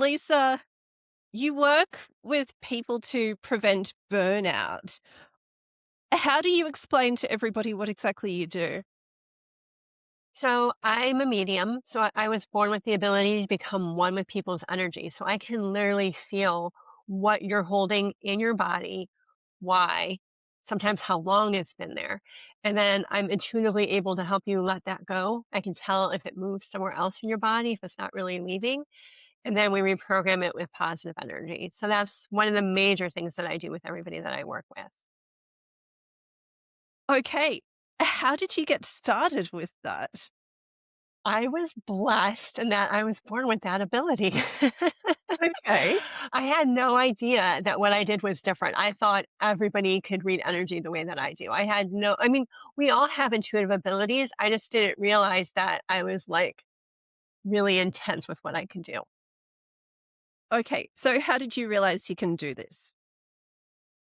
Lisa, you work with people to prevent burnout. How do you explain to everybody what exactly you do? So I'm a medium. So I was born with the ability to become one with people's energy. So I can literally feel what you're holding in your body, why, sometimes how long it's been there. And then I'm intuitively able to help you let that go. I can tell if it moves somewhere else in your body, if it's not really leaving. And then we reprogram it with positive energy. So that's one of the major things that I do with everybody that I work with. Okay. How did you get started with that? I was blessed in that I was born with that ability. Okay. I had no idea that what I did was different. I thought everybody could read energy the way that I do. I mean, we all have intuitive abilities. I just didn't realize that I was like really intense with what I could do. Okay. So how did you realize you can do this?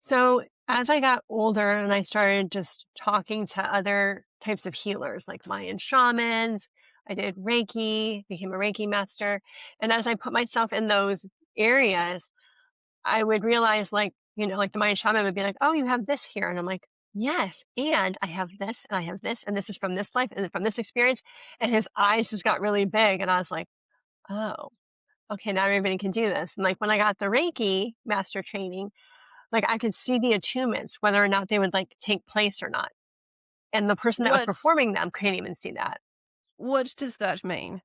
So as I got older and I started just talking to other types of healers like Mayan shamans, I did Reiki, became a Reiki master. And as I put myself in those areas, I would realize like the Mayan shaman would be like, "Oh, you have this here." And I'm like, "Yes, and I have this, and I have this, and this is from this life and from this experience." And his eyes just got really big. And I was like, "Oh, okay, not everybody can do this." And like when I got the Reiki master training, like I could see the attunements, whether or not they would like take place or not. And the person that was What performing them couldn't even see that. what does that mean?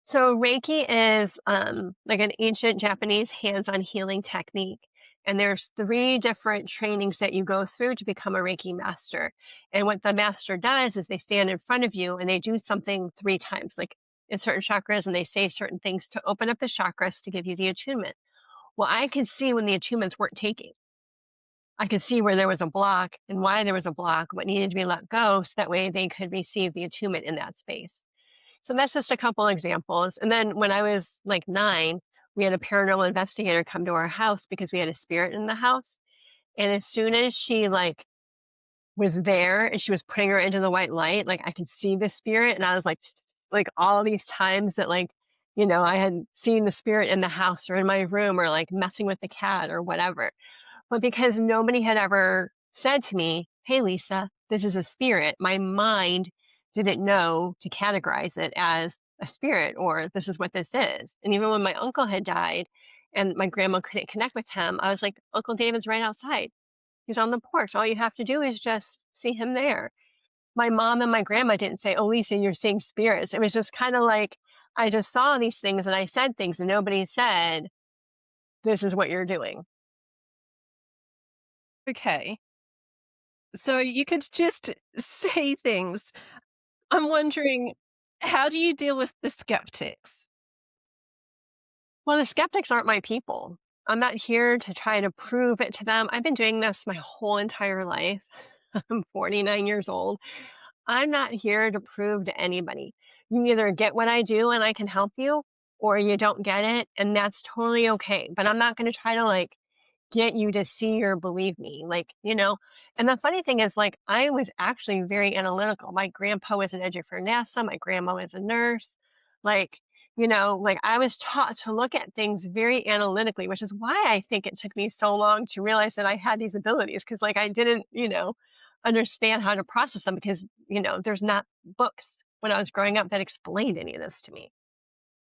So Reiki is like an ancient Japanese hands-on healing technique. And there's three different trainings that you go through to become a Reiki master. And what the master does is they stand in front of you and they do something three times, like in certain chakras, and they say certain things to open up the chakras to give you the attunement. Well, I could see when the attunements weren't taking. I could see where there was a block and why there was a block, what needed to be let go, so that way they could receive the attunement in that space. So that's just a couple examples. And then when I was like 9, we had a paranormal investigator come to our house because we had a spirit in the house. And as soon as she was there and she was putting her into the white light, like I could see the spirit. And I was like all these times that I had seen the spirit in the house or in my room or like messing with the cat or whatever. But because nobody had ever said to me, "Hey, Lisa, this is a spirit," my mind didn't know to categorize it as a spirit or this is what this is. And even when my uncle had died and my grandma couldn't connect with him, I was like, "Uncle David's right outside. He's on the porch. All you have to do is just see him there." My mom and my grandma didn't say, "Oh, Lisa, you're seeing spirits." It was just kind of like I just saw these things and I said things and nobody said, "This is what you're doing." Okay. So you could just say things. I'm wondering, how do you deal with the skeptics? Well, the skeptics aren't my people. I'm not here to try to prove it to them. I've been doing this my whole entire life. I'm 49 years old. I'm not here to prove to anybody. You either get what I do and I can help you, or you don't get it, and that's totally okay. But I'm not going to try to get you to see or believe me. And the funny thing is, like, I was actually very analytical. My grandpa was an engineer for NASA, my grandma was a nurse. Like, like I was taught to look at things very analytically, which is why I think it took me so long to realize that I had these abilities because, like, I didn't, understand how to process them because, there's not books when I was growing up that explained any of this to me.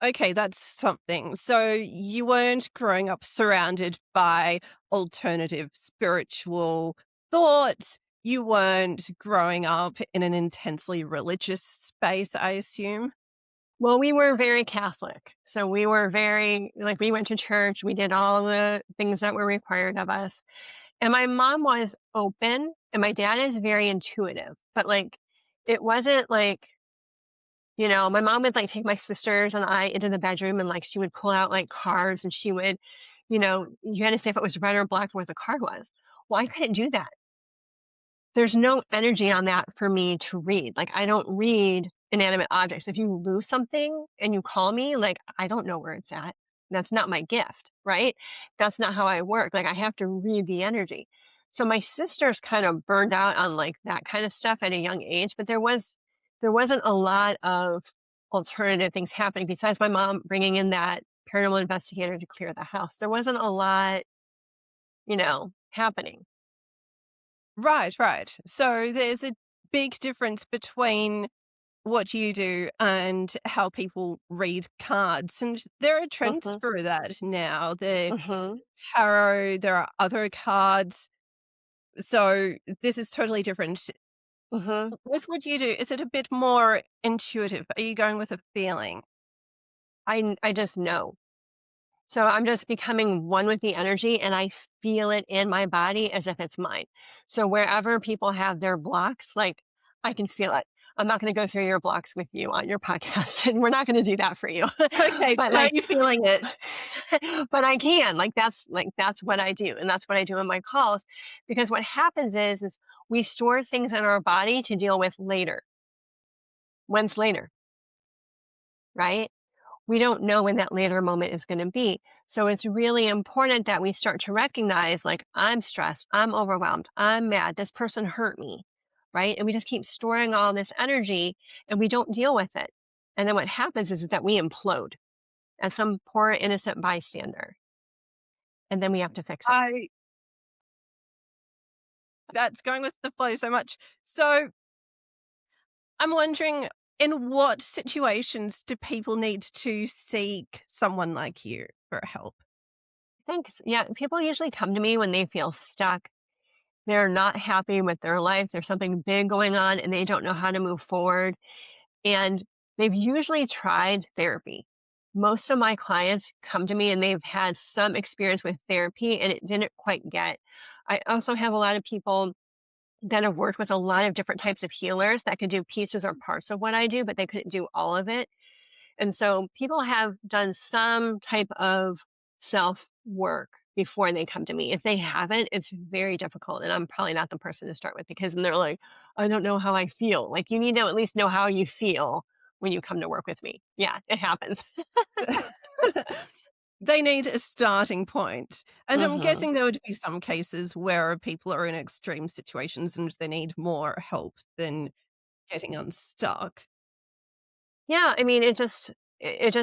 Okay, that's something. So you weren't growing up surrounded by alternative spiritual thoughts. You weren't growing up in an intensely religious space, I assume. Well, we were very Catholic. So we were very like, we went to church, we did all the things that were required of us. And my mom was open and my dad is very intuitive. But like, it wasn't like, my mom would like take my sisters and I into the bedroom and like she would pull out like cards and she would, you had to say if it was red or black where the card was. Well, I couldn't do that. There's no energy on that for me to read. Like, I don't read inanimate objects. If you lose something and you call me, like, I don't know where it's at. That's not my gift, right? That's not how I work. Like, I have to read the energy. So my sister's kind of burned out on like that kind of stuff at a young age, but there wasn't a lot of alternative things happening besides my mom bringing in that paranormal investigator to clear the house. There wasn't a lot, happening. Right, right. So there's a big difference between what you do and how people read cards. And there are trends Mhm. for that now. The Mhm. tarot, there are other cards. So this is totally different. Mhm. With what you do, is it a bit more intuitive? Are you going with a feeling? I just know. So I'm just becoming one with the energy and I feel it in my body as if it's mine. So wherever people have their blocks, like I can feel it. I'm not going to go through your blocks with you on your podcast and we're not going to do that for you. Okay, But are like you feeling it? but I can. That's what I do and that's what I do in my calls because what happens is we store things in our body to deal with later. When's later, right? We don't know when that later moment is going to be. So it's really important that we start to recognize like, I'm stressed, I'm overwhelmed, I'm mad, this person hurt me, right? And we just keep storing all this energy and we don't deal with it. And then what happens is that we implode as some poor innocent bystander. And then we have to fix it. I That's going with the flow so much. So I'm wondering, in what situations do people need to seek someone like you for help? Thanks. Yeah, people usually come to me when they feel stuck. They're not happy with their life. There's something big going on and they don't know how to move forward. And they've usually tried therapy. Most of my clients come to me and they've had some experience with therapy and it didn't quite get. I also have a lot of people that have worked with a lot of different types of healers that could do pieces or parts of what I do, but they couldn't do all of it. And so people have done some type of self work before they come to me. If they haven't, it's very difficult. And I'm probably not the person to start with because then they're like, I don't know how I feel. Like, you need to at least know how you feel when you come to work with me. Yeah, it happens. They need a starting point. And I'm Hmm. guessing there would be some cases where people are in extreme situations and they need more help than getting unstuck. Yeah, I mean, it just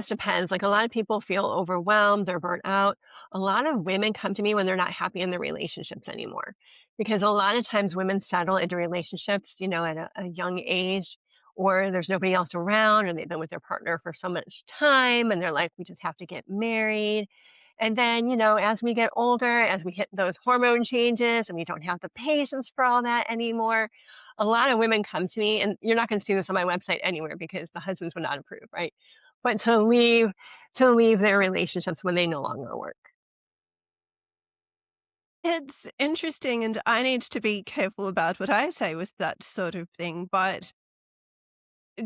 depends. Like a lot of people feel overwhelmed, they're burnt out. A lot of women come to me when they're not happy in their relationships anymore. Because a lot of times women settle into relationships, at a young age, or there's nobody else around, or they've been with their partner for so much time, and they're like, we just have to get married. And then, as we get older, as we hit those hormone changes and we don't have the patience for all that anymore, a lot of women come to me, and you're not going to see this on my website anywhere because the husbands would not approve, right? But to leave their relationships when they no longer work. It's interesting, and I need to be careful about what I say with that sort of thing. But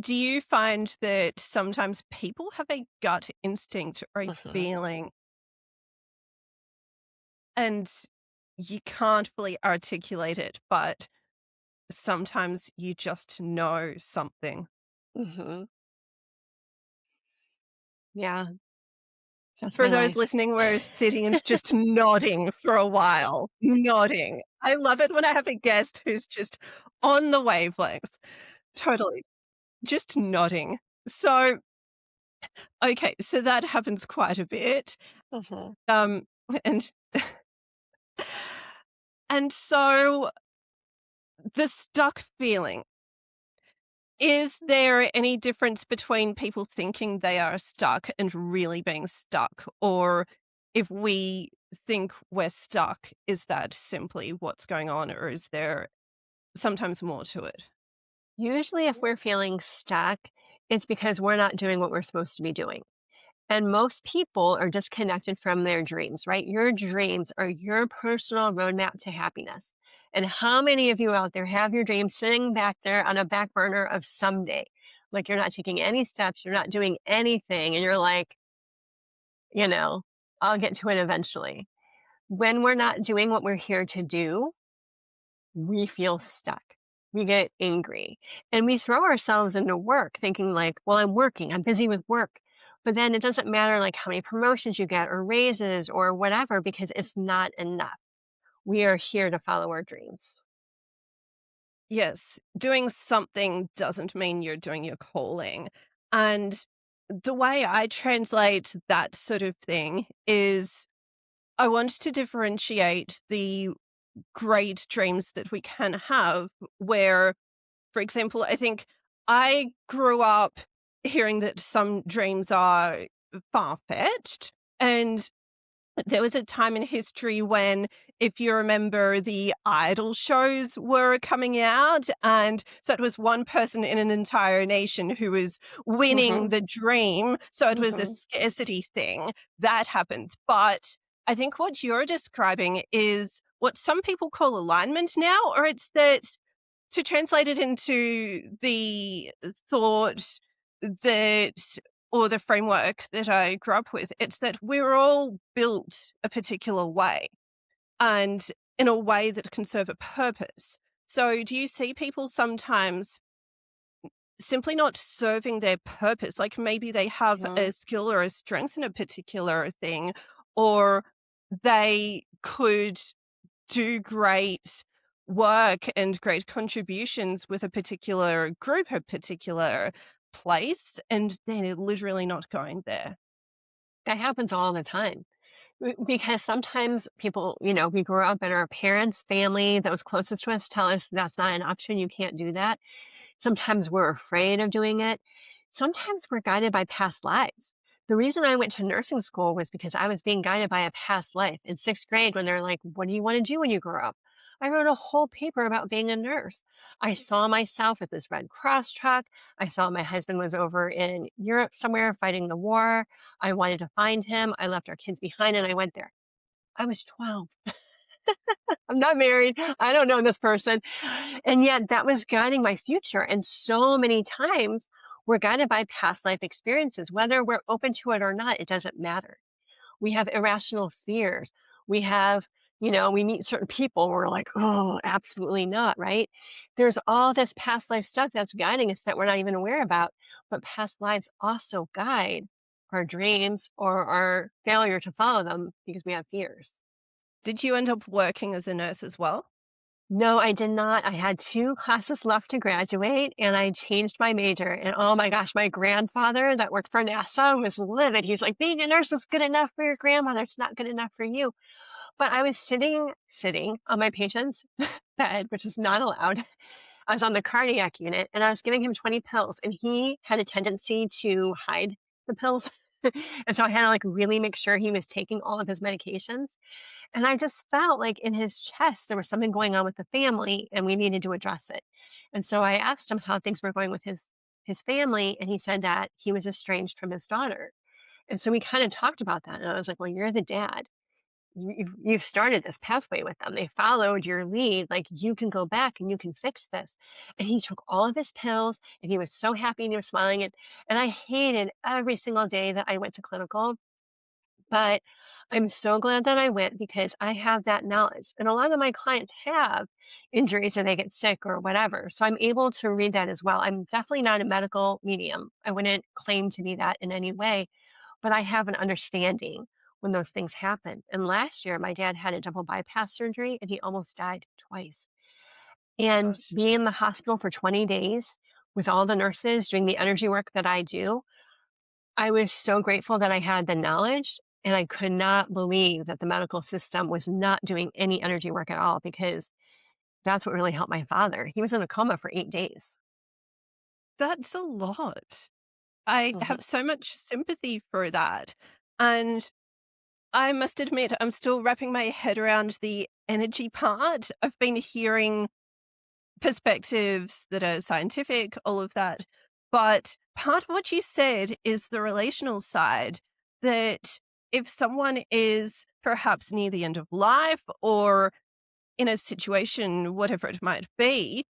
do you find that sometimes people have a gut instinct or a Hmm. feeling and you can't fully articulate it, but sometimes you just know something? Hmm. Yeah, that's For my those life. listening, we're sitting and just nodding for a while, nodding. I love it when I have a guest who's just on the wavelength. Totally, just nodding. So, okay, so that happens quite a bit. Hmm. Um, and and so the stuck feeling, is there any difference between people thinking they are stuck and really being stuck? Or if we think we're stuck, is that simply what's going on? Or is there sometimes more to it? Usually, if we're feeling stuck, it's because we're not doing what we're supposed to be doing. And most people are disconnected from their dreams, right? Your dreams are your personal roadmap to happiness. And how many of you out there have your dreams sitting back there on a back burner of someday? Like you're not taking any steps, you're not doing anything, and you're like, you know, I'll get to it eventually. When we're not doing what we're here to do, we feel stuck. We get angry and we throw ourselves into work thinking like, well, I'm working, I'm busy with work. But then it doesn't matter like how many promotions you get or raises or whatever because it's not enough. We are here to follow our dreams. Yes, doing something doesn't mean you're doing your calling. And the way I translate that sort of thing is I want to differentiate the great dreams that we can have, where, for example, I think I grew up hearing that some dreams are far-fetched, and there was a time in history when, if you remember, the idol shows were coming out, and so it was one person in an entire nation who was winning Mhm, the dream, so it was a mhm. scarcity thing. That happens, but I think what you're describing is what some people call alignment now, or it's that to translate it into the thought that or the framework that I grew up with, it's that we're all built a particular way and in a way that can serve a purpose. So, do you see people sometimes simply not serving their purpose? Like maybe they have a Mhm. skill or a strength in a particular thing, or they could do great work and great contributions with a particular group, a particular place, and they're literally not going there. That happens all the time. Because sometimes people, we grow up and our parents, family that was closest to us tell us that's not an option, you can't do that. Sometimes we're afraid of doing it. Sometimes we're guided by past lives. The reason I went to nursing school was because I was being guided by a past life. In sixth grade, when they're like, "What do you want to do when you grow up?" I wrote a whole paper about being a nurse. I saw myself at this Red Cross truck. I saw my husband was over in Europe somewhere fighting the war. I wanted to find him. I left our kids behind and I went there. I was 12. I'm not married. I don't know this person. And yet that was guiding my future. And so many times we're guided by past life experiences, whether we're open to it or not, it doesn't matter. We have irrational fears. We have, we meet certain people, we're like, oh, absolutely not, right? There's all this past life stuff that's guiding us that we're not even aware about. But past lives also guide our dreams or our failure to follow them because we have fears. Did you end up working as a nurse as well? No, I did not. I had 2 classes left to graduate, and I changed my major, and oh my gosh, my grandfather that worked for NASA was livid. He's like, "Being a nurse is good enough for your grandmother, it's not good enough for you." But I was sitting on my patient's bed, which is not allowed. I was on the cardiac unit, and I was giving him 20 pills, and he had a tendency to hide the pills. And so I had to, like, really make sure he was taking all of his medications. And I just felt like in his chest there was something going on with the family and we needed to address it. And so I asked him how things were going with his family and he said that he was estranged from his daughter. And so we kind of talked about that and I was like, "Well, you're the dad. You've started this pathway with them. They followed your lead. Like you can go back and you can fix this." And he took all of his pills and he was so happy and he was smiling and I hated every single day that I went to clinical, but I'm so glad that I went because I have that knowledge. And a lot of my clients have injuries or they get sick or whatever. So I'm able to read that as well. I'm definitely not a medical medium. I wouldn't claim to be that in any way, but I have an understanding when those things happen. And last year, my dad had a double bypass surgery and he almost died twice. And Gosh. being in the hospital for 20 days with all the nurses doing the energy work that I do, I was so grateful that I had the knowledge, and I could not believe that the medical system was not doing any energy work at all because that's what really helped my father. He was in a coma for 8 days. That's a lot. I Mhm. have so much sympathy for that. And I must admit, I'm still wrapping my head around the energy part. I've been hearing perspectives that are scientific, all of that. But part of what you said is the relational side, that if someone is perhaps near the end of life or in a situation, whatever it might be,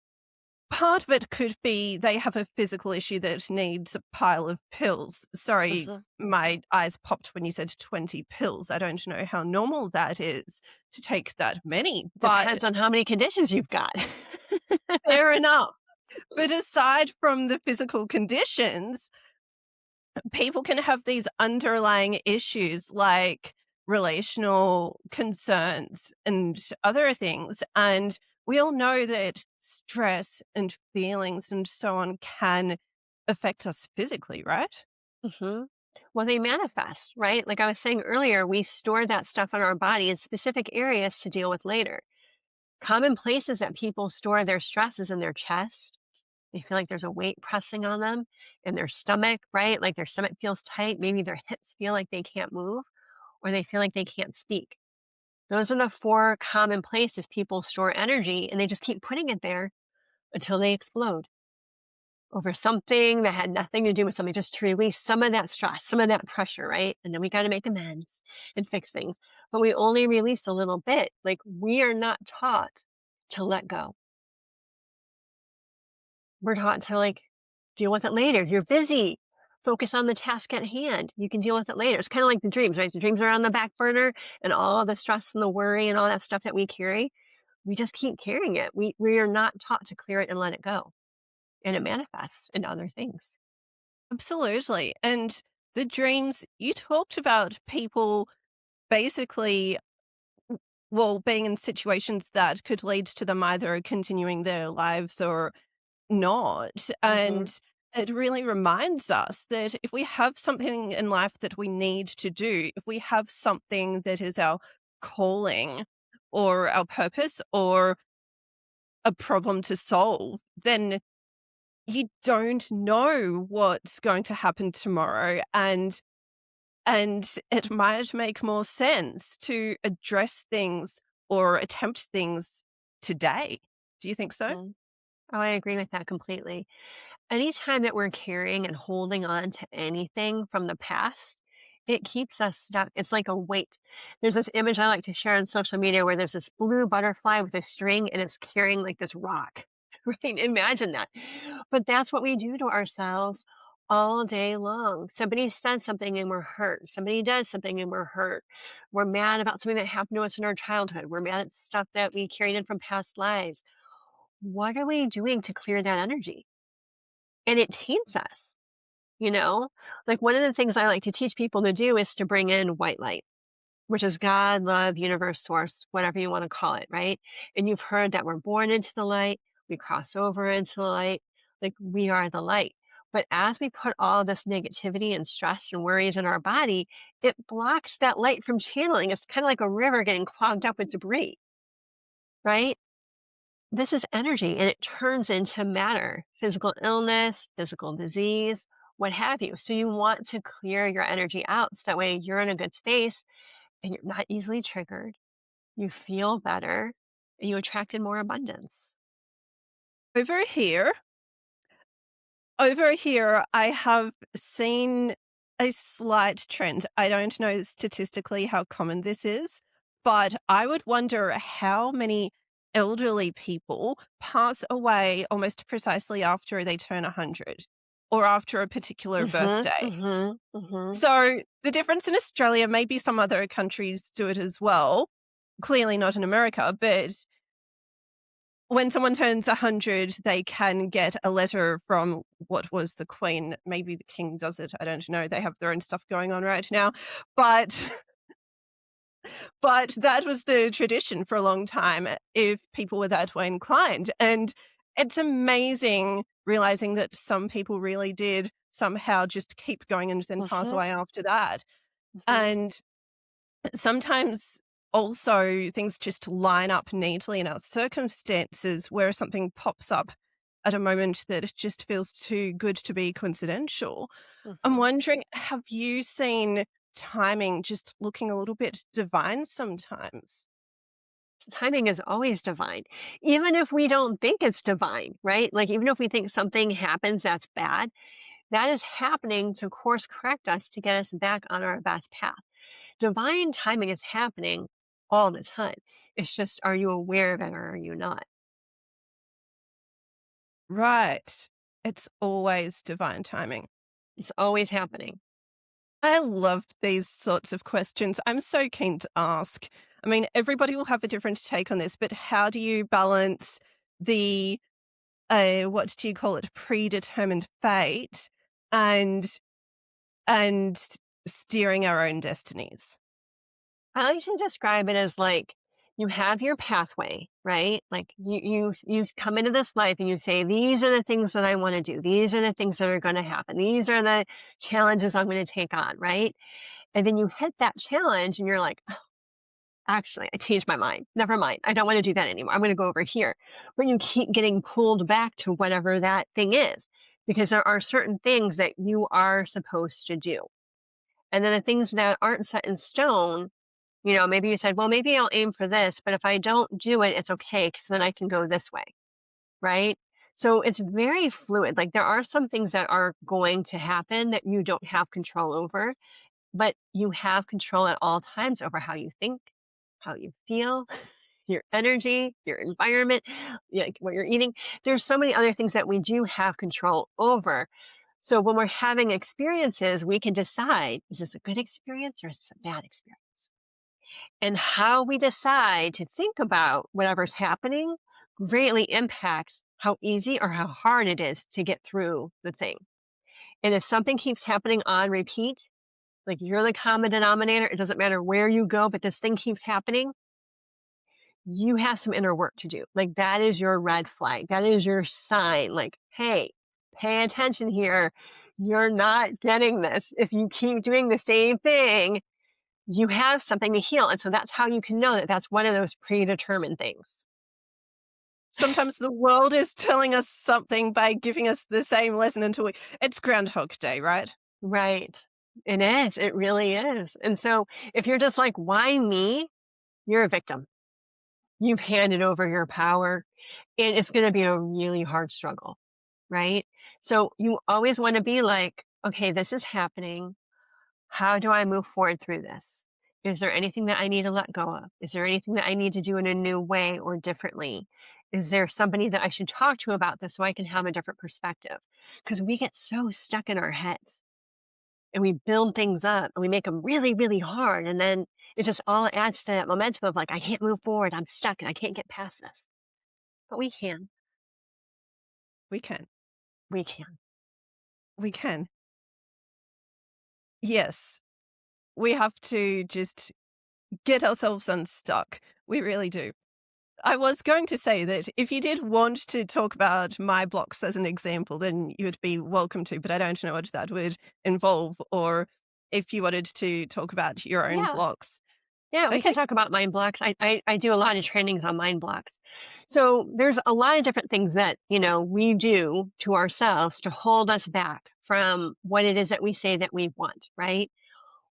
part of it could be they have a physical issue that needs a pile of pills. Sorry, Mhm. my eyes popped when you said 20 pills. I don't know how normal that is to take that many, but Depends on how many conditions you've got. fair enough. But aside from the physical conditions, people can have these underlying issues like relational concerns and other things. And we all know that stress and feelings and so on can affect us physically, right? Hmm. Well, they manifest, right? Like I was saying earlier, we store that stuff in our body in specific areas to deal with later. Common places that people store their stress is in their chest. They feel like there's a weight pressing on them in their stomach, right? Like their stomach feels tight. Maybe their hips feel like they can't move, or they feel like they can't speak. Those are the four common places people store energy, and they just keep putting it there until they explode over something that had nothing to do with something, just to release some of that stress, some of that pressure, right? And then we got to make amends and fix things. But we only release a little bit. Like we are not taught to let go. We're taught to like deal with it later. You're busy. Focus on the task at hand. You can deal with it later. It's kind of like the dreams, right? The dreams are on the back burner and all the stress and the worry and all that stuff that we carry. We just keep carrying it. We are not taught to clear it and let it go. And it manifests in other things. Absolutely. And the dreams, you talked about people basically, well, being in situations that could lead to them either continuing their lives or not. Hmm. And it really reminds us that if we have something in life that we need to do, if we have something that is our calling or our purpose or a problem to solve, then you don't know what's going to happen tomorrow. And it might make more sense to address things or attempt things today. Do you think so? Oh, I agree with that completely. Anytime that we're carrying and holding on to anything from the past, it keeps us stuck. It's like a weight. There's this image I like to share on social media where there's this blue butterfly with a string and it's carrying like this rock, right? Imagine that. But that's what we do to ourselves all day long. Somebody says something and we're hurt. Somebody does something and we're hurt. We're mad about something that happened to us in our childhood. We're mad at stuff that we carried in from past lives. What are we doing to clear that energy? And it taints us, you know? Like, one of the things I like to teach people to do is to bring in white light, which is God, love, universe, source, whatever you want to call it, right? And you've heard that we're born into the light, we cross over into the light, like we are the light. But as we put all this negativity and stress and worries in our body, it blocks that light from channeling. It's kind of like a river getting clogged up with debris, right? This is energy and it turns into matter, physical illness, physical disease, what have you. So you want to clear your energy out so that way you're in a good space and you're not easily triggered. You feel better and you attracted more abundance. Over here, Over here, I have seen a slight trend. I don't know statistically how common this is, but I would wonder how many elderly people pass away almost precisely after they turn 100 or after a particular Mhm, birthday. mhm, mhm, So the difference in Australia, maybe some other countries do it as well, clearly not in America, but when someone turns 100, they can get a letter from what was the Queen. Maybe the King does it, I don't know, they have their own stuff going on right now. But but that was the tradition for a long time if people were that way inclined, and it's amazing realizing that some people really did somehow just keep going and then pass mhm, away after that. mhm, And sometimes also things just line up neatly in our circumstances where something pops up at a moment that it just feels too good to be coincidental. I'm mhm. wondering, have you seen timing just looking a little bit divine sometimes? Timing is always divine, even if we don't think it's divine, right? Like, even if we think something happens that's bad, that is happening to course correct us to get us back on our best path. Divine timing is happening all the time. It's just, are you aware of it or are you not? Right. It's always divine timing. It's always happening. I love these sorts of questions. I'm so keen to ask. I mean, everybody will have a different take on this, but how do you balance the what do you call it, predetermined fate and steering our own destinies? I like to describe it as like you have your pathway, right? Like you come into this life and you say, these are the things that I want to do. These are the things that are going to happen. These are the challenges I'm going to take on, right? And then you hit that challenge and you're like, "Oh, actually, I changed my mind. Never mind. I don't want to do that anymore. I'm going to go over here." But you keep getting pulled back to whatever that thing is because there are certain things that you are supposed to do. And then the things that aren't set in stone, maybe you said, well, maybe I'll aim for this, but if I don't do it, it's okay because then I can go this way, right? So it's very fluid. Like there are some things that are going to happen that you don't have control over, but you have control at all times over how you think, how you feel, your energy, your environment, like what you're eating. There's so many other things that we do have control over. So when we're having experiences, we can decide, is this a good experience or is this a bad experience? And how we decide to think about whatever's happening greatly impacts how easy or how hard it is to get through the thing. And if something keeps happening on repeat, like you're the common denominator, it doesn't matter where you go, but this thing keeps happening, you have some inner work to do. Like that is your red flag. That is your sign. Like, hey, pay attention here. You're not getting this. If you keep doing the same thing, you have something to heal. And so that's how you can know that that's one of those predetermined things. Sometimes the world is telling us something by giving us the same lesson until it's Groundhog Day, right? Right. It is. It really is. And so if you're just like, why me? You're a victim. You've handed over your power and it's going to be a really hard struggle. Right. So you always want to be like, okay, this is happening. How do I move forward through this? Is there anything that I need to let go of? Is there anything that I need to do in a new way or differently? Is there somebody that I should talk to about this so I can have a different perspective? Because we get so stuck in our heads and we build things up and we make them really, really hard. And then it just all adds to that momentum of like, I can't move forward. I'm stuck and I can't get past this. But we can. We can. We can. We can. Yes. We have to just get ourselves unstuck. We really do. I was going to say that if you did want to talk about my blocks as an example, then you would be welcome to, but I don't know what that would involve, or if you wanted to talk about your own Yeah. blocks. Yeah, we Okay. can talk about mind blocks. I do a lot of trainings on mind blocks. So there's a lot of different things that, we do to ourselves to hold us back from what it is that we say that we want, right?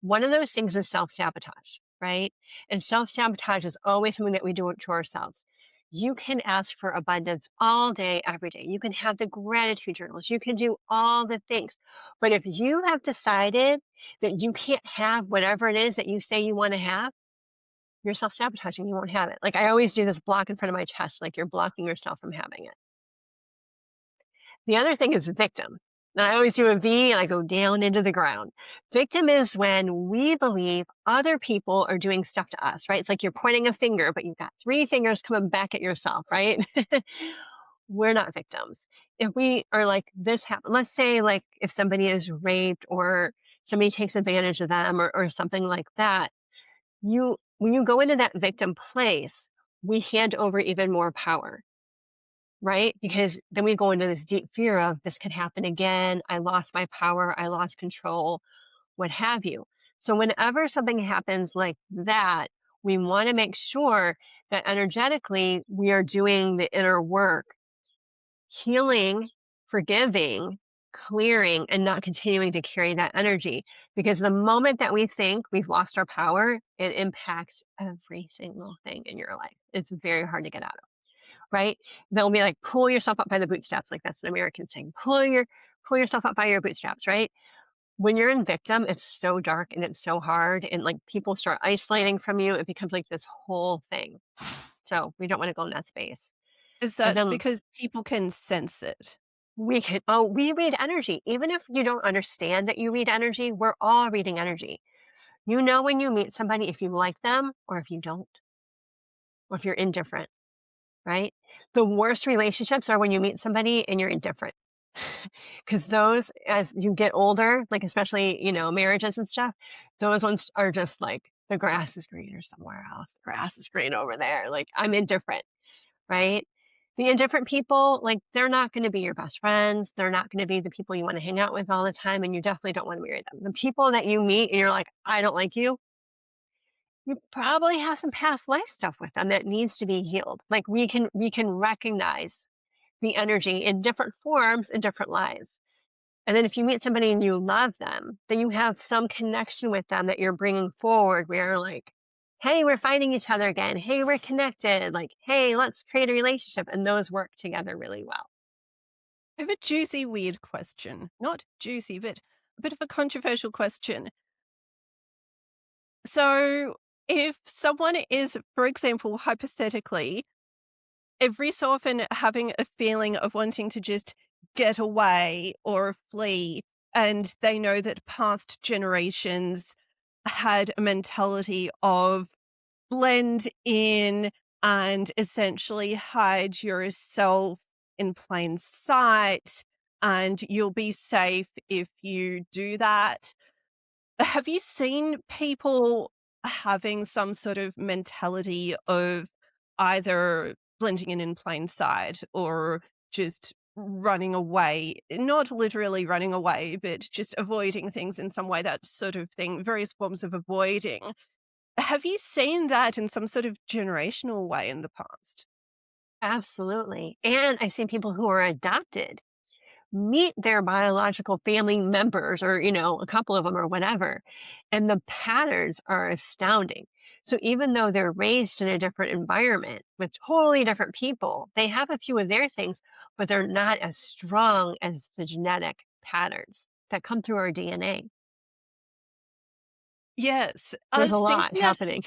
One of those things is self-sabotage, right? And self-sabotage is always something that we do to ourselves. You can ask for abundance all day, every day. You can have the gratitude journals. You can do all the things. But if you have decided that you can't have whatever it is that you say you want to have, you're self-sabotaging, you won't have it. Like I always do this block in front of my chest, like you're blocking yourself from having it. The other thing is victim. And I always do a V and I go down into the ground. Victim is when we believe other people are doing stuff to us, right? It's like you're pointing a finger, but you've got three fingers coming back at yourself, right? We're not victims. If we are like, this happened, let's say like if somebody is raped or somebody takes advantage of them or something like that, when you go into that victim place, we hand over even more power, right? Because then we go into this deep fear of this could happen again. I lost my power. I lost control, what have you. So whenever something happens like that, we want to make sure that energetically we are doing the inner work, healing, forgiving, clearing, and not continuing to carry that energy. Because the moment that we think we've lost our power, it impacts every single thing in your life. It's very hard to get out of, right? They'll be like, pull yourself up by the bootstraps. Like that's an American saying, pull yourself up by your bootstraps, right? When you're in victim, it's so dark and it's so hard. And like people start isolating from you. It becomes like this whole thing. So we don't want to go in that space. Is And that then because people can sense it? we read energy. Even if you don't understand that you read energy, we're all reading energy. You know when you meet somebody if you like them or if you don't, or if you're indifferent, right? The worst relationships are when you meet somebody and you're indifferent. Because those, as you get older, like especially, marriages and stuff, those ones are just like The grass is greener somewhere else. The grass is green over there. Like, I'm indifferent, right? The indifferent people, like, they're not going to be your best friends. They're not going to be the people you want to hang out with all the time. And you definitely don't want to marry them. The people that you meet and you're like, I don't like you probably have some past life stuff with them that needs to be healed. Like, we can recognize the energy in different forms in different lives. And then if you meet somebody and you love them, then you have some connection with them that you're bringing forward where you're like, hey, we're finding each other again. Hey, we're connected. Like, hey, let's create a relationship. And those work together really well. I have a juicy, weird question. Not juicy, but a bit of a controversial question. So, if someone is, for example, hypothetically, every so often having a feeling of wanting to just get away or flee, and they know that past generations had a mentality of blend in and essentially hide yourself in plain sight, and you'll be safe if you do that. Have you seen people having some sort of mentality of either blending in plain sight or just running away? Not literally running away, but just avoiding things in some way, that sort of thing, various forms of avoiding. Have you seen that in some sort of generational way in the past? Absolutely. And I've seen people who are adopted meet their biological family members or, a couple of them or whatever. And the patterns are astounding. So even though they're raised in a different environment with totally different people, they have a few of their things, but they're not as strong as the genetic patterns that come through our DNA. Yes, I There's a was lot thinking that happening.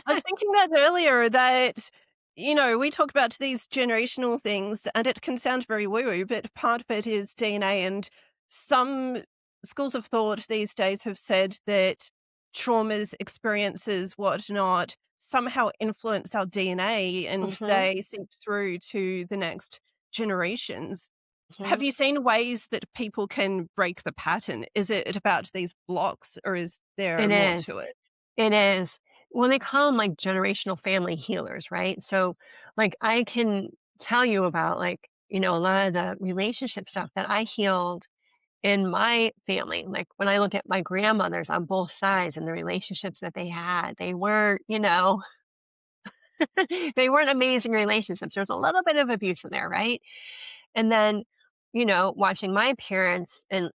I was thinking that earlier that, we talk about these generational things and it can sound very woo-woo, but part of it is DNA. And some schools of thought these days have said that traumas, experiences, whatnot, somehow influence our DNA and hmm they seep through to the next generations. hmm Have you seen ways that people can break the pattern? Is it about these blocks or is there It more is. to it? It is. Well, they call them like generational family healers, right? So, like, I can tell you about a lot of the relationship stuff that I healed in my family. Like, when I look at my grandmothers on both sides and the relationships that they had, they weren't, they weren't amazing relationships. There's a little bit of abuse in there, right? And then, watching my parents and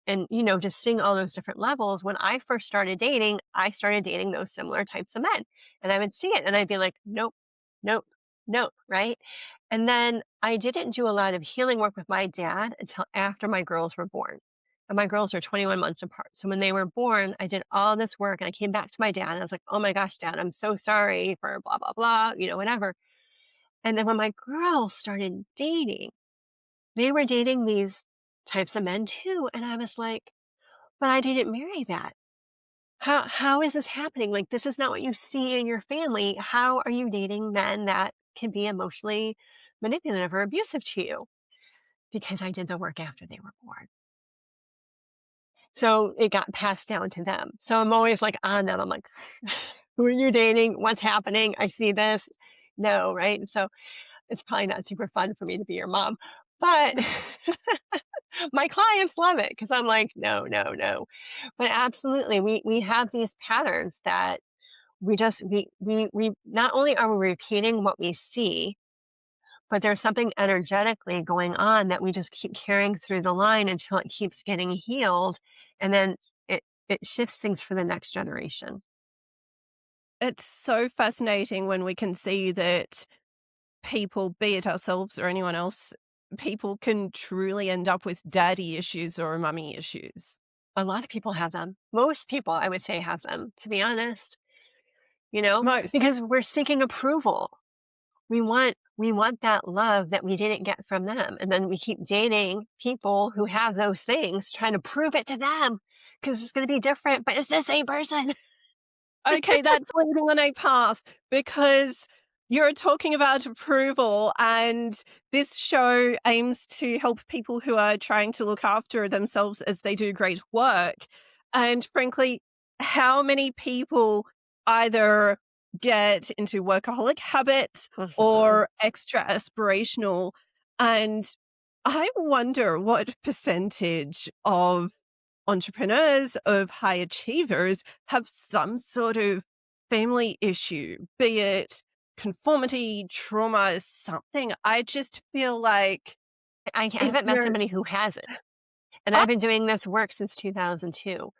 just seeing all those different levels. When I started dating those similar types of men. And I would see it and I'd be like, nope, nope, nope, right? And then I didn't do a lot of healing work with my dad until after my girls were born. And my girls are 21 months apart. So when they were born, I did all this work and I came back to my dad and I was like, oh my gosh, dad, I'm so sorry for blah, blah, blah, whatever. And then when my girls started dating, they were dating these types of men too, and I was like, "But I didn't marry that. How is this happening? Like, this is not what you see in your family. How are you dating men that can be emotionally manipulative or abusive to you?" Because I did the work after they were born. So it got passed down to them. So I'm always like on them. I'm like, "Who are you dating? What's happening? I see this." No, right? And so it's probably not super fun for me to be your mom, but my clients love it because I'm like, no, no, no. But absolutely, we have these patterns that we not only are we repeating what we see, but there's something energetically going on that we just keep carrying through the line until it keeps getting healed, and then it shifts things for the next generation. It's so fascinating when we can see that people, be it ourselves or anyone else, people can truly end up with daddy issues or mummy issues. A lot of people have them. Most people, I would say, have them. To be honest, Most. because we're seeking approval. We want that love that we didn't get from them, and then we keep dating people who have those things, trying to prove it to them because it's going to be different, but it's the same person. Okay, that's leading on a path because you're talking about approval, and this show aims to help people who are trying to look after themselves as they do great work. And frankly, how many people either get into workaholic habits Mhm. or extra aspirational. And I wonder what percentage of entrepreneurs, of high achievers, have some sort of family issue, be it conformity, trauma, something. I just feel like I if haven't met you're somebody who hasn't, and oh, I've been doing this work since 2002.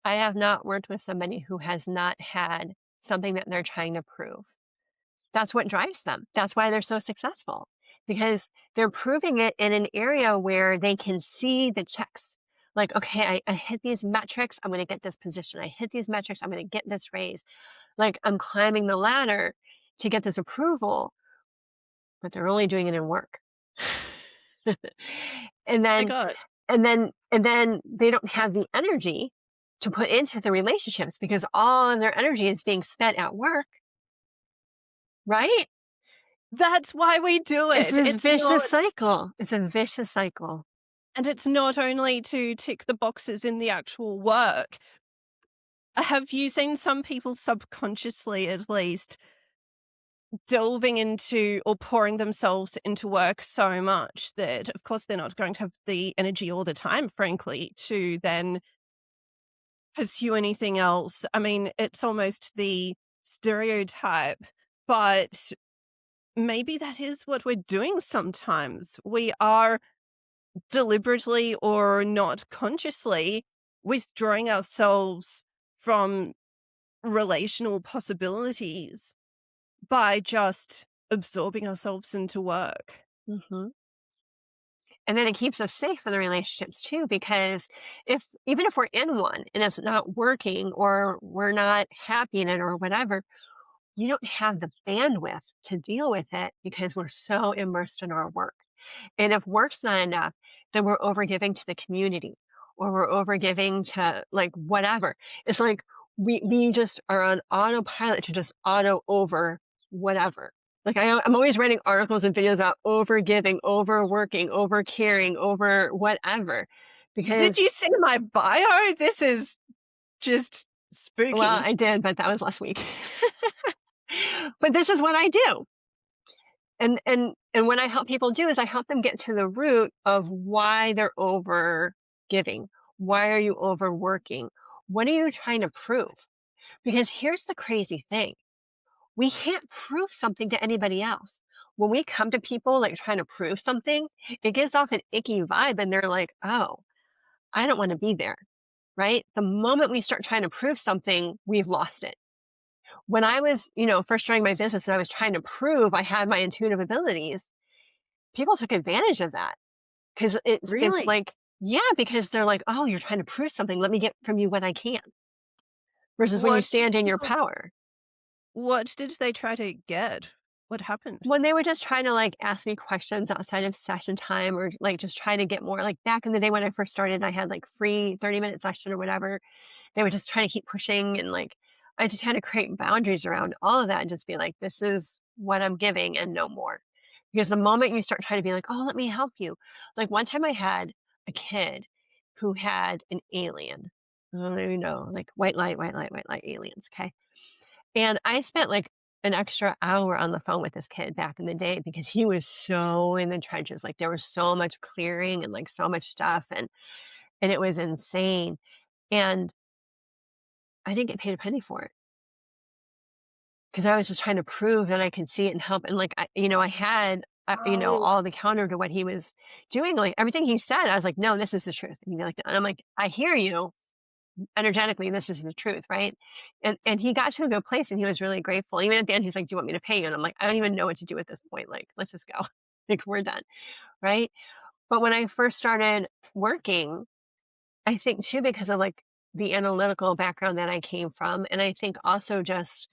I have not worked with somebody who has not had something that they're trying to prove. That's what drives them. That's why they're so successful because they're proving it in an area where they can see the checks. Like, okay, I hit these metrics, I'm going to get this position. I hit these metrics, I'm going to get this raise. Like, I'm climbing the ladder to get this approval, but they're only doing it in work. and my then God. and then they don't have the energy to put into the relationships because all of their energy is being spent at work, right? That's why we do It's it. this vicious cycle. It's a vicious cycle. And it's not only to tick the boxes in the actual work. Have you seen some people subconsciously, at least, delving into or pouring themselves into work so much that, of course, they're not going to have the energy all the time, frankly, to then pursue anything else? I mean, it's almost the stereotype, but maybe that is what we're doing sometimes. We are deliberately or not consciously withdrawing ourselves from relational possibilities by just absorbing ourselves into work. Mhm. And then it keeps us safe in the relationships too, because if even if we're in one and it's not working or we're not happy in it or whatever, you don't have the bandwidth to deal with it because we're so immersed in our work. And if work's not enough, then we're overgiving to the community or we're overgiving to like whatever. It's like we just are on autopilot to just auto over whatever. Like I'm always writing articles and videos about overgiving, overworking, overcaring, over whatever. Did Because you see my bio? This is just well, spooky. I did, but that was last week. But this is what I do. And what I help people do is I help them get to the root of why they're over giving. Why are you overworking? What are you trying to prove? Because here's the crazy thing. We can't prove something to anybody else. When we come to people like trying to prove something, it gives off an icky vibe and they're like, "Oh, I don't want to be there." Right? The moment we start trying to prove something, we've lost it. When I was, first starting my business and I was trying to prove I had my intuitive abilities, people took advantage of that because it's Really? like, yeah, because they're like, "Oh, you're trying to prove something. Let me get from you what I can." Versus when you What did stand in your people power. what did they try to get? What happened? When they were just trying to like ask me questions outside of session time or like just trying to get more like back in the day when I first started, I had like free 30-minute session or whatever. They were just trying to keep pushing and like I just had to create boundaries around all of that and just be like, this is what I'm giving and no more. Because the moment you start trying to be like, oh, let me help you. Like one time I had a kid who had an alien. Like white light aliens. Okay. And I spent like an extra hour on the phone with this kid back in the day because he was so in the trenches. Like there was so much clearing and like so much stuff and it was insane. And I didn't get paid a penny for it because I was just trying to prove that I could see it and help. And like I had Oh, all the counter to what he was doing. Like everything he said, I was like, no, this is the truth. And I'm like, I hear you energetically. This is the truth, right? And he got to a good place, and he was really grateful. Even at the end, he's like, "Do you want me to pay you?" And I'm like, "I don't even know what to do at this point. Like, let's just go. Like, we're done, right?" But when I first started working, I think too because of like the analytical background that I came from, and I think also just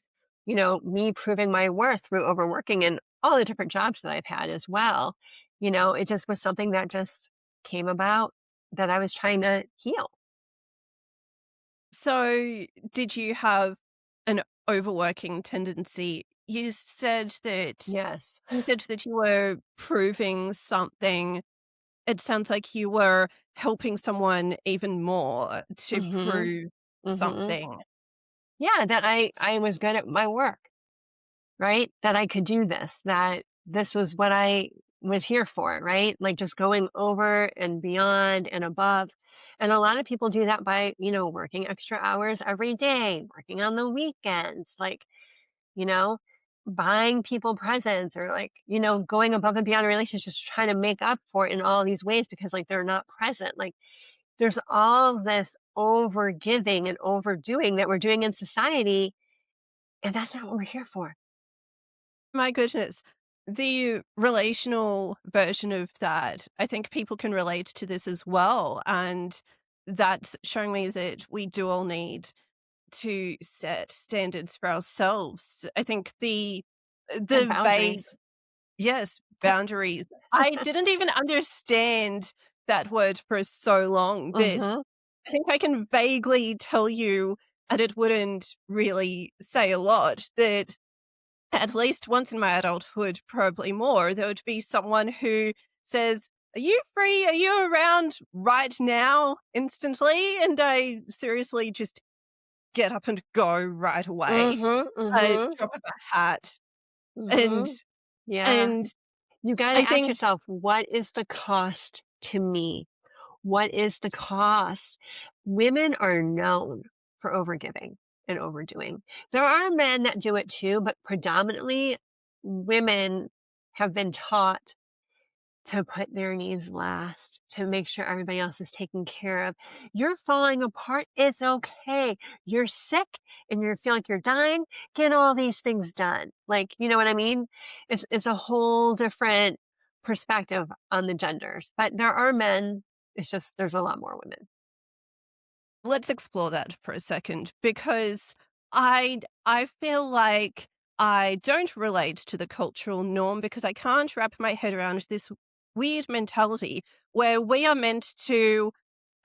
me proving my worth through overworking and all the different jobs that I've had as well. It just was something that just came about that I was trying to heal. so did you have an overworking tendency? Yes. You said that you were proving something. It sounds like you were helping someone even more to Mhm. prove Mhm. something. Yeah, that I was good at my work, right? That I could do this, that this was what I was here for, right? Like just going over and beyond and above. And a lot of people do that by, working extra hours every day, working on the weekends, like, you know, buying people presents or like, going above and beyond a relationship, just trying to make up for it in all these ways because like they're not present. Like there's all this over giving and overdoing that we're doing in society. And that's not what we're here for. My goodness. The relational version of that, I think people can relate to this as well. And that's showing me that we do all need to set standards for ourselves. I think And the vague, boundaries. yes, boundaries. I didn't even understand that word for so long, but Mhm. I think I can vaguely tell you, and it wouldn't really say a lot, that at least once in my adulthood, probably more, there would be someone who says, "Are you free? Are you around right now?" instantly, and I seriously just get up and go right away, Mhm, mhm, drop of a hat, and mhm. Yeah. and You I gotta ask think yourself, "What is the cost to me? What is the cost?" Women are known for overgiving and overdoing. There are men that do it too, but predominantly, women have been taught to put their needs last, to make sure everybody else is taken care of. You're falling apart. It's okay. You're sick and you feel like you're dying. Get all these things done. Like, you know what I mean? It's a whole different perspective on the genders. But there are men. It's just there's a lot more women. let's explore that for a second because I feel like I don't relate to the cultural norm because I can't wrap my head around this weird mentality where we are meant to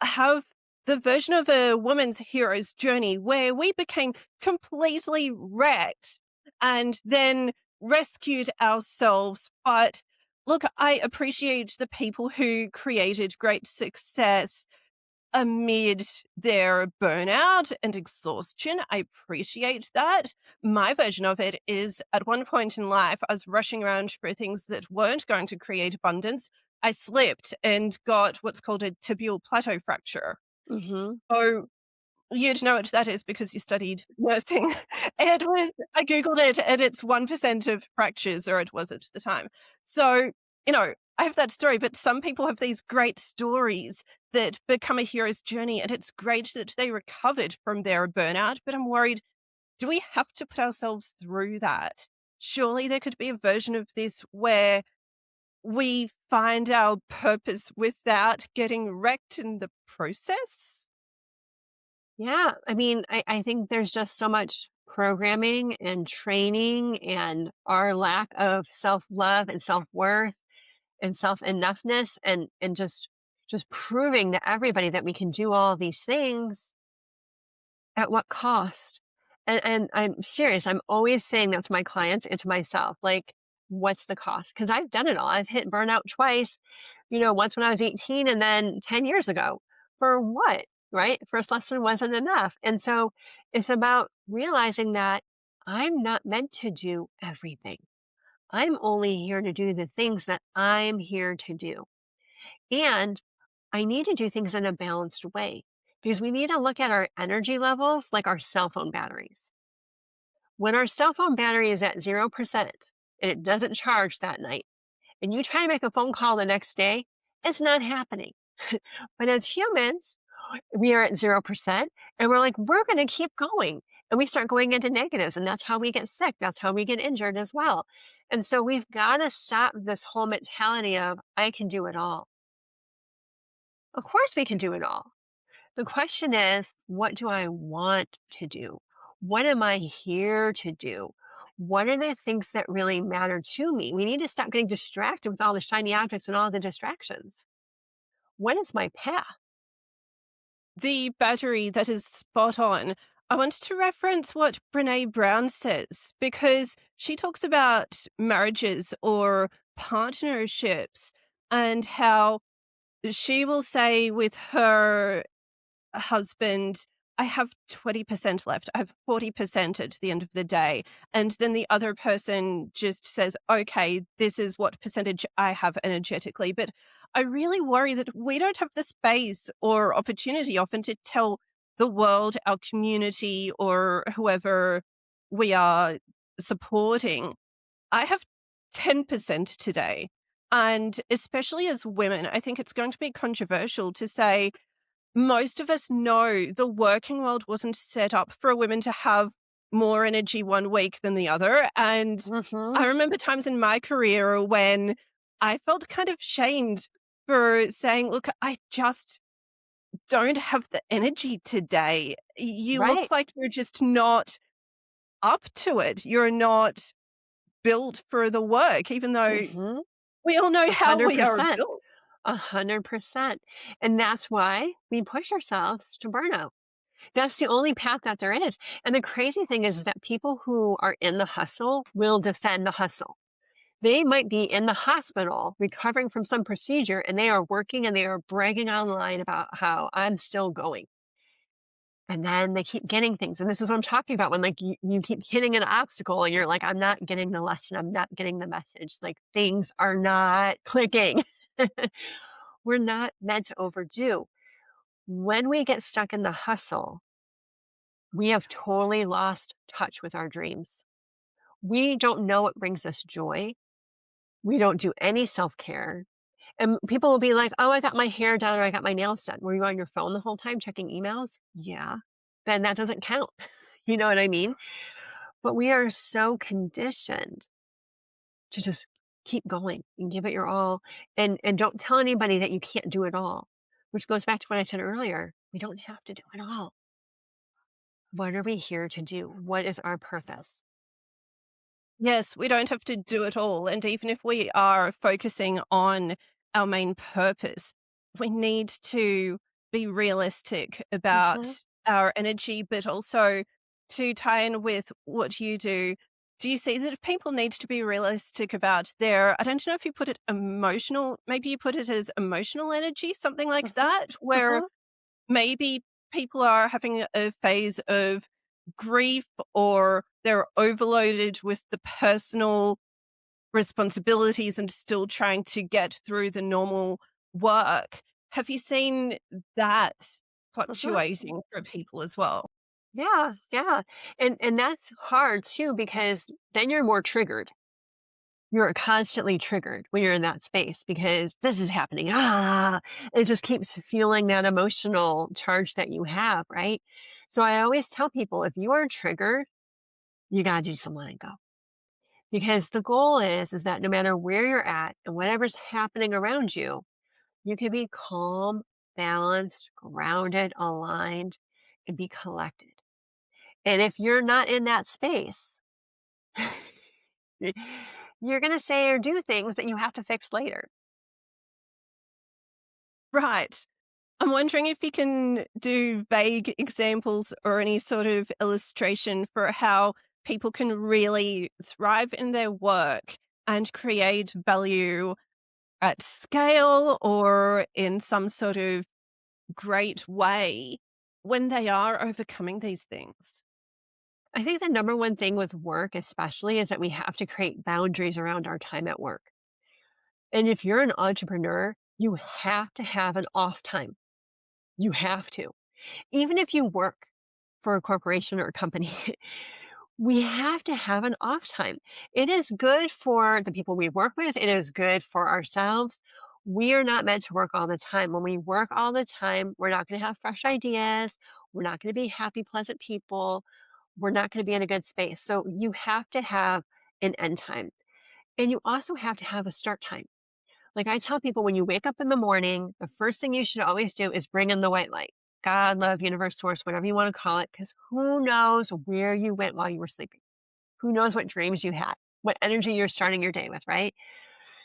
have the version of a woman's hero's journey where we became completely wrecked and then rescued ourselves. But look, I appreciate the people who created great success amid their burnout and exhaustion. I appreciate that. My version of it is at one point in life, I was rushing around for things that weren't going to create abundance. I slipped and got what's called a tibial plateau fracture. Hmm. So you'd know what that is because you studied nursing. It was I googled it and it's 1% of fractures, or it was at the time. So, I have that story, but some people have these great stories that become a hero's journey, and it's great that they recovered from their burnout, but I'm worried, do we have to put ourselves through that? Surely there could be a version of this where we find our purpose without getting wrecked in the process? Yeah. I mean, I think there's just so much programming and training and our lack of self love and self worth and self-enoughness and just proving to everybody that we can do all these things at what cost? And I'm serious. I'm always saying that to my clients and to myself. Like, what's the cost? Because I've done it all. I've hit burnout twice, once when I was 18 and then 10 years ago. For what? Right? First lesson wasn't enough. And so it's about realizing that I'm not meant to do everything. I'm only here to do the things that I'm here to do. And I need to do things in a balanced way because we need to look at our energy levels like our cell phone batteries. When our cell phone battery is at 0% and it doesn't charge that night, and you try to make a phone call the next day, it's not happening. But as humans, we are at 0% and we're like, we're going to keep going. And we start going into negatives, and that's how we get sick. That's how we get injured as well. And so we've got to stop this whole mentality of, I can do it all. Of course, we can do it all. The question is, what do I want to do? What am I here to do? What are the things that really matter to me? We need to stop getting distracted with all the shiny objects and all the distractions. What is my path? The battery, that is spot on. I wanted to reference what Brene Brown says because she talks about marriages or partnerships and how she will say with her husband, I have 20% left. I have 40% at the end of the day. And then the other person just says, okay, this is what percentage I have energetically. But I really worry that we don't have the space or opportunity often to tell the world, our community, or whoever we are supporting. I have 10% today. And especially as women, I think it's going to be controversial to say most of us know the working world wasn't set up for women to have more energy one week than the other. And Mhm. I remember times in my career when I felt kind of shamed for saying, look, I just don't have the energy today. You look Right. like you're just not up to it. You're not built for the work, even though Mhm. we all know how we are 100%. built. 100%. And that's why we push ourselves to burnout. That's the only path that there is. And the crazy thing is that people who are in the hustle will defend the hustle. They might be in the hospital recovering from some procedure and they are working and they are bragging online about how I'm still going. And then they keep getting things. And this is what I'm talking about when like you keep hitting an obstacle and you're like, I'm not getting the lesson. I'm not getting the message. Like things are not clicking. We're not meant to overdo. When we get stuck in the hustle, we have totally lost touch with our dreams. We don't know what brings us joy. We don't do any self care. And people will be like, oh, I got my hair done or I got my nails done. Were you on your phone the whole time checking emails? Yeah. Then that doesn't count. You know what I mean? But we are so conditioned to just keep going and give it your all and don't tell anybody that you can't do it all, which goes back to what I said earlier. We don't have to do it all. What are we here to do? What is our purpose? Yes, we don't have to do it all. And even if we are focusing on our main purpose, we need to be realistic about Mhm, our energy, but also to tie in with what you do. Do you see that people need to be realistic about their, I don't know if you put it emotional, maybe you put it as emotional energy, something like mhm, that, where mhm, maybe people are having a phase of grief or they're overloaded with the personal responsibilities and still trying to get through the normal work. Have you seen that mhm. fluctuating for people as well? Yeah, yeah. And that's hard too because then you're more triggered. You're constantly triggered when you're in that space because this is happening. Ah, it just keeps fueling that emotional charge that you have, right? So I always tell people if you are triggered, you got to do some letting go. Because the goal is that no matter where you're at and whatever's happening around you, you can be calm, balanced, grounded, aligned, and be collected. And if you're not in that space, you're going to say or do things that you have to fix later. Right. I'm wondering if you can do vague examples or any sort of illustration for how people can really thrive in their work and create value at scale or in some sort of great way when they are overcoming these things. I think the number one thing with work, especially, is that we have to create boundaries around our time at work. And if you're an entrepreneur, you have to have an off time. You have to. Even if you work for a corporation or a company, we have to have an off time. It is good for the people we work with, it is good for ourselves. We are not meant to work all the time. When we work all the time, we're not going to have fresh ideas. We're not going to be happy, pleasant people. We're not going to be in a good space. So you have to have an end time. And you also have to have a start time. Like I tell people, when you wake up in the morning, the first thing you should always do is bring in the white light. God, love, universe, source, whatever you want to call it, because who knows where you went while you were sleeping? Who knows what dreams you had, what energy you're starting your day with, right?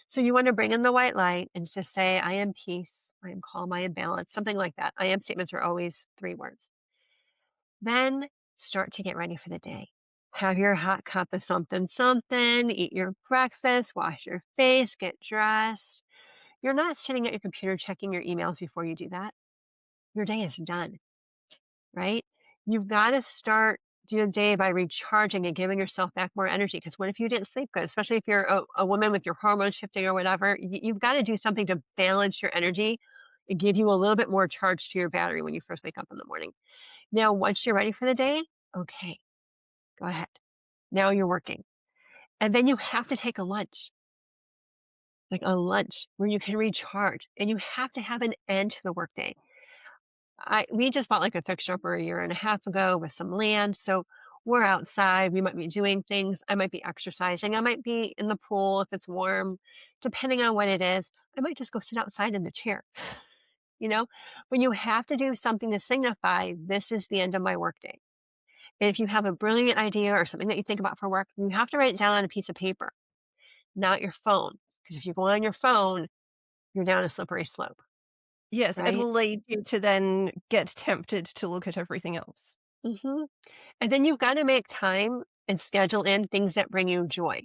So you want to bring in the white light and just say, I am peace, I am calm, I am balance, something like that. I am statements are always 3 words. Then start to get ready for the day. Have your hot cup of something, something, eat your breakfast, wash your face, get dressed. You're not sitting at your computer checking your emails before you do that. Your day is done, right? You've got to start your day by recharging and giving yourself back more energy. Because what if you didn't sleep good? Especially if you're a woman with your hormones shifting or whatever, you've got to do something to balance your energy and give you a little bit more charge to your battery when you first wake up in the morning. Now, once you're ready for the day, okay, go ahead. Now you're working. And then you have to take a lunch, like a lunch where you can recharge, and you have to have an end to the workday. We just bought like a fixer up a year and a half ago with some land. So we're outside. We might be doing things. I might be exercising. I might be in the pool if it's warm, depending on what it is. I might just go sit outside in the chair, you know? But you have to do something to signify this is the end of my workday. And if you have a brilliant idea or something that you think about for work, you have to write it down on a piece of paper, not your phone. Because if you go on your phone, you're down a slippery slope, Yes, it right? will lead you to then get tempted to look at everything else. hmm And then you've got to make time and schedule in things that bring you joy.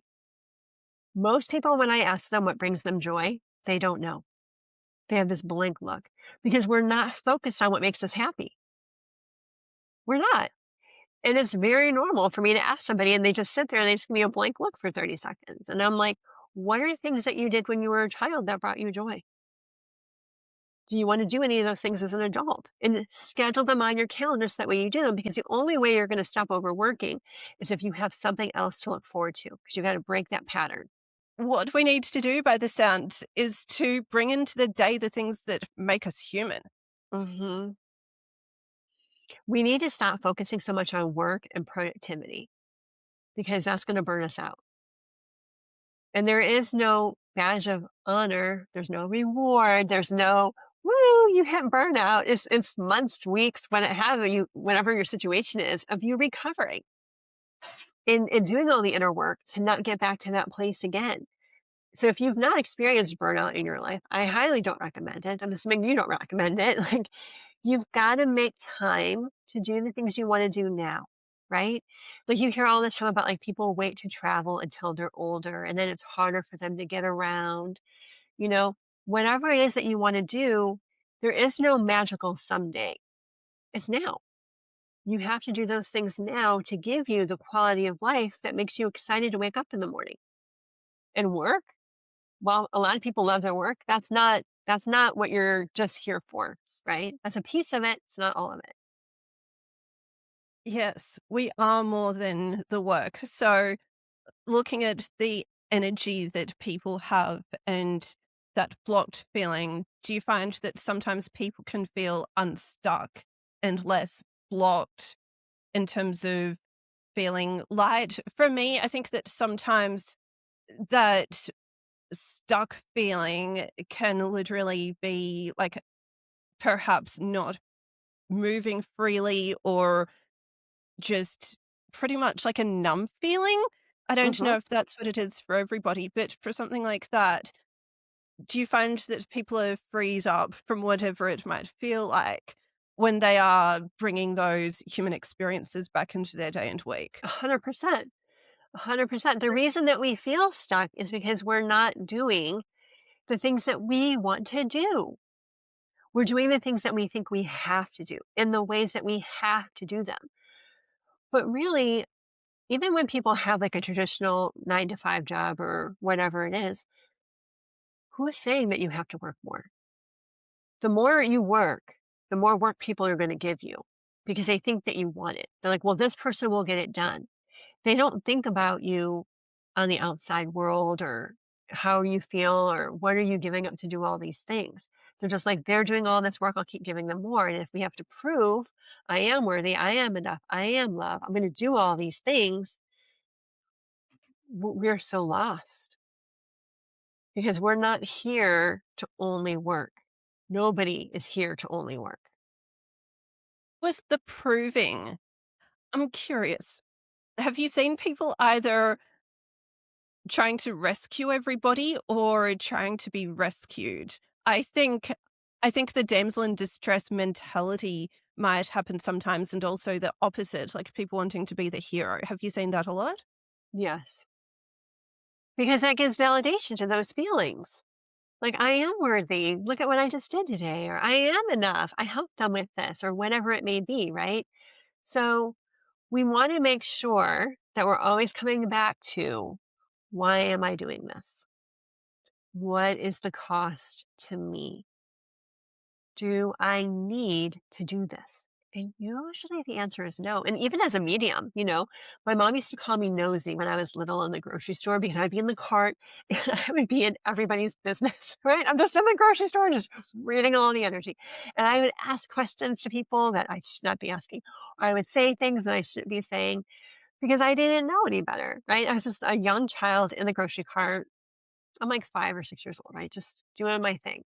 Most people, when I ask them what brings them joy, they don't know. They have this blank look because we're not focused on what makes us happy. We're not. And it's very normal for me to ask somebody and they just sit there and they just give me a blank look for 30 seconds. And I'm like, what are things that you did when you were a child that brought you joy? Do you want to do any of those things as an adult? And schedule them on your calendar so that way you do them because the only way you're going to stop overworking is if you have something else to look forward to because you got to break that pattern. What we need to do by the sounds is to bring into the day the things that make us human. hmm We need to stop focusing so much on work and productivity because that's going to burn us out. And there is no badge of honor. There's no reward. There's no, woo, you hit burnout. It's months, weeks, when it have you, whatever your situation is, of you recovering and doing all the inner work to not get back to that place again. So if you've not experienced burnout in your life, I highly don't recommend it. I'm assuming you don't recommend it. Like you've got to make time to do the things you want to do now, right? Like you hear all the time about like people wait to travel until they're older and then it's harder for them to get around. You know, whatever it is that you want to do, there is no magical someday. It's now. You have to do those things now to give you the quality of life that makes you excited to wake up in the morning and work. Well, a lot of people love their work. That's not what you're just here for, right? That's a piece of it. It's not all of it. Yes, we are more than the work. So, looking at the energy that people have and that blocked feeling, do you find that sometimes people can feel unstuck and less blocked in terms of feeling light? For me, I think that sometimes that stuck feeling can literally be like perhaps not moving freely or just pretty much like a numb feeling. I don't hmm know if that's what it is for everybody, but for something like that, do you find that people are freed up from whatever it might feel like when they are bringing those human experiences back into their day and week? 100%. 100%. The reason that we feel stuck is because we're not doing the things that we want to do. We're doing the things that we think we have to do in the ways that we have to do them. But really, even when people have like a traditional 9 to 5 job or whatever it is, who's saying that you have to work more? The more you work, the more work people are going to give you because they think that you want it. They're like, well, this person will get it done. They don't think about you on the outside world or how you feel or what are you giving up to do all these things. They're just like, they're doing all this work. I'll keep giving them more. And if we have to prove I am worthy, I am enough, I am love, I'm going to do all these things, we're so lost because we're not here to only work. Nobody is here to only work. Was the proving? I'm curious. Have you seen people either trying to rescue everybody or trying to be rescued? I think I think the damsel in distress mentality might happen sometimes and also the opposite, like people wanting to be the hero. Have you seen that a lot? Yes. Because that gives validation to those feelings. Like, I am worthy. Look at what I just did today. Or I am enough. I helped them with this or whatever it may be. Right. So we want to make sure that we're always coming back to, why am I doing this? What is the cost to me? Do I need to do this? And usually the answer is no. And even as a medium, my mom used to call me nosy when I was little in the grocery store because I'd be in the cart and I would be in everybody's business, right? I'm just in the grocery store, just reading all the energy. And I would ask questions to people that I should not be asking. Or I would say things that I shouldn't be saying because I didn't know any better, right? I was just a young child in the grocery cart. I'm like 5 or 6 years old, right? Just doing my thing.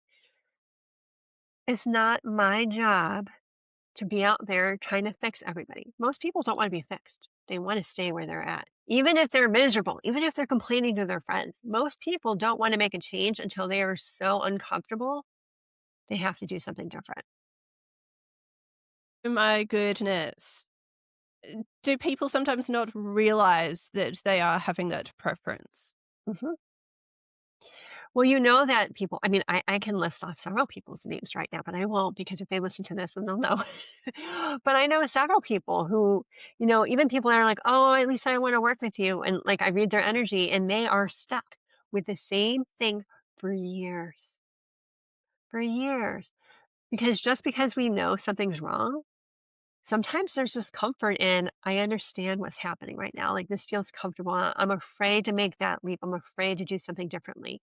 It's not my job to be out there trying to fix everybody. Most people don't want to be fixed. They want to stay where they're at. Even if they're miserable, even if they're complaining to their friends, most people don't want to make a change until they are so uncomfortable, they have to do something different. My goodness. Do people sometimes not realize that they are having that preference? Mhm. Well, you know that people, I mean, I can list off several people's names right now, but I won't because if they listen to this, then they'll know. But I know several people who, even people that are like, oh, at least I want to work with you. And like I read their energy and they are stuck with the same thing for years, for years. Because just because we know something's wrong, sometimes there's just comfort in, I understand what's happening right now. Like this feels comfortable. I'm afraid to make that leap. I'm afraid to do something differently,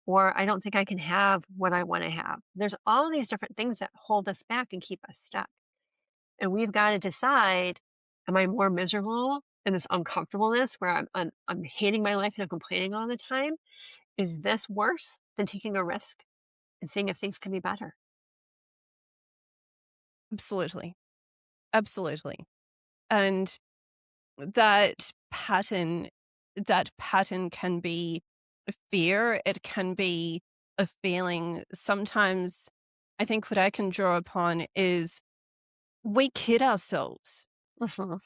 or I don't think I can have what I want to have. There's all these different things that hold us back and keep us stuck. And we've got to decide, am I more miserable in this uncomfortableness where I'm hating my life and I'm complaining all the time? Is this worse than taking a risk and seeing if things can be better? Absolutely. Absolutely. And that pattern that pattern can be a fear, it can be a feeling. Sometimes I think what I can draw upon is we kid ourselves. Mhm.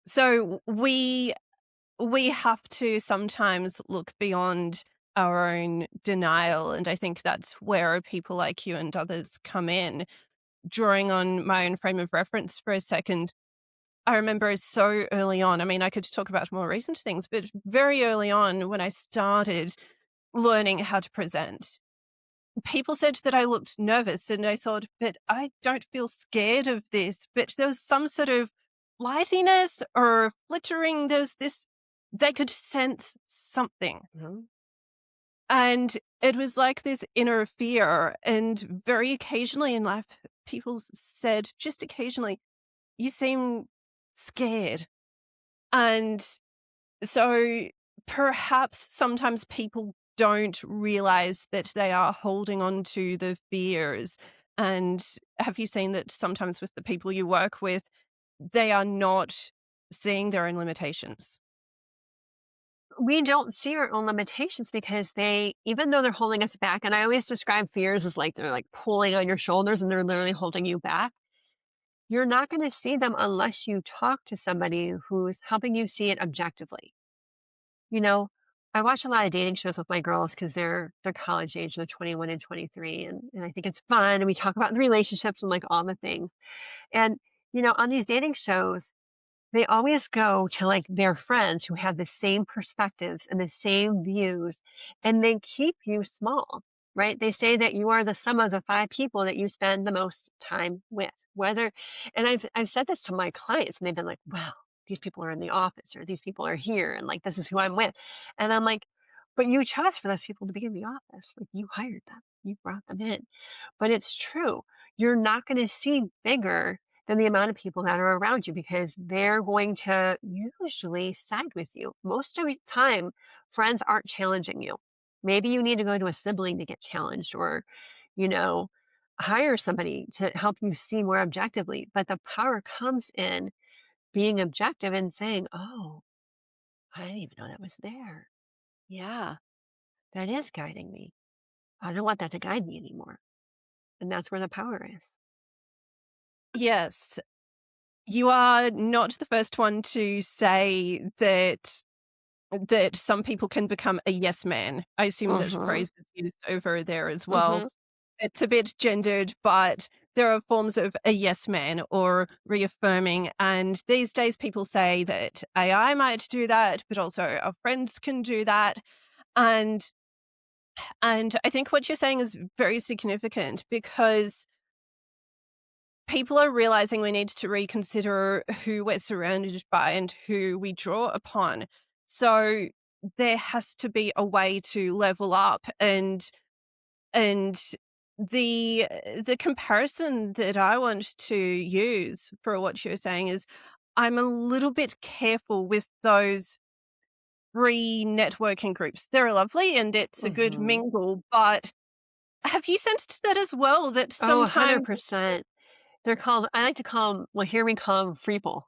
So we have to sometimes look beyond our own denial, and I think that's where people like you and others come in. Drawing on my own frame of reference for a second, I remember so early on, I mean, I could talk about more recent things, but very early on when I started learning how to present, people said that I looked nervous, and I thought, but I don't feel scared of this. But there was some sort of lightiness or flittering. There's this, they could sense something. Mhm. And it was like this inner fear. And very occasionally in life, people said, just occasionally, you seem scared. And so perhaps sometimes people don't realize that they are holding on to the fears. And have you seen that sometimes with the people you work with, they are not seeing their own limitations? We don't see our own limitations because even though they're holding us back, and I always describe fears as like they're like pulling on your shoulders and they're literally holding you back. You're not going to see them unless you talk to somebody who's helping you see it objectively. You know, I watch a lot of dating shows with my girls because they're college age, they're 21 and 23, and I think it's fun. And we talk about the relationships and like all the things. And on these dating shows, they always go to like their friends who have the same perspectives and the same views, and they keep you small, right? They say that you are the sum of the 5 people that you spend the most time with. And I've said this to my clients, and they've been like, "Well, these people are in the office, or these people are here, and like this is who I'm with," and I'm like, "But you chose for those people to be in the office. Like you hired them, you brought them in." But it's true. You're not going to see bigger than the amount of people that are around you because they're going to usually side with you. Most of the time, friends aren't challenging you. Maybe you need to go to a sibling to get challenged or, you know, hire somebody to help you see more objectively. But the power comes in being objective and saying, oh, I didn't even know that was there. Yeah, that is guiding me. I don't want that to guide me anymore. And that's where the power is. Yes, you are not the first one to say that some people can become a yes man. I assume that Mm-hmm. phrase is used over there as well. Mm-hmm. It's a bit gendered, but there are forms of a yes man or reaffirming. And these days, people say that AI might do that, but also our friends can do that. And and I think what you're saying is very significant because people are realizing we need to reconsider who we're surrounded by and who we draw upon. So there has to be a way to level up and the comparison that I want to use for what you're saying is I'm a little bit careful with those free networking groups. They're lovely and it's a good Hmm. mingle, but have you sensed that as well? That Oh, sometimes 100%. They're called, I like to call them, well, here we call them freeple,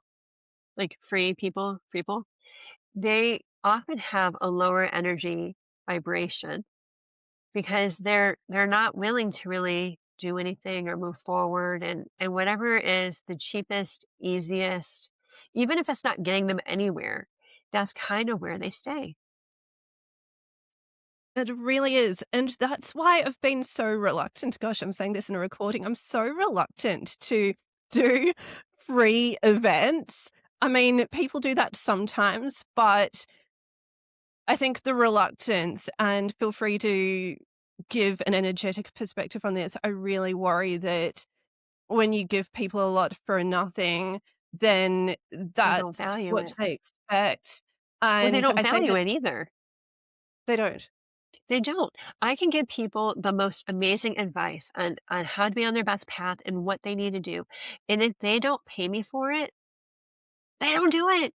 like free people, freeple. They often have a lower energy vibration because they're not willing to really do anything or move forward, and whatever is the cheapest, easiest, even if it's not getting them anywhere, that's kind of where they stay. it really is. And that's why I've been so reluctant. Gosh, I'm saying this in a recording. I'm so reluctant to do free events. I mean, people do that sometimes, but I think the reluctance, and feel free to give an energetic perspective on this. I really worry that when you give people a lot for nothing, then They don't that's value what it. they expect. Well, they And don't I think value that it either. they don't. They don't. I can give people the most amazing advice on how to be on their best path and what they need to do. And if they don't pay me for it, they don't do it.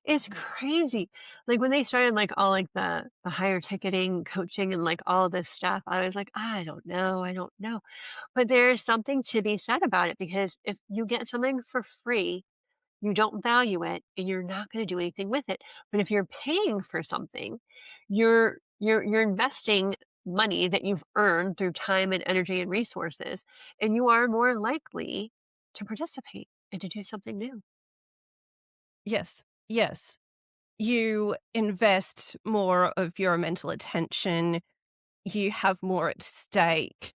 It's crazy. Like when they started like all like the higher ticketing coaching and like all of this stuff, I was like, I don't know, I don't know. But there's something to be said about it because if you get something for free, you don't value it and you're not going to do anything with it. But if you're paying for something, you're investing money that you've earned through time and energy and resources, and you are more likely to participate and to do something new. Yes. Yes. You invest more of your mental attention, you have more at stake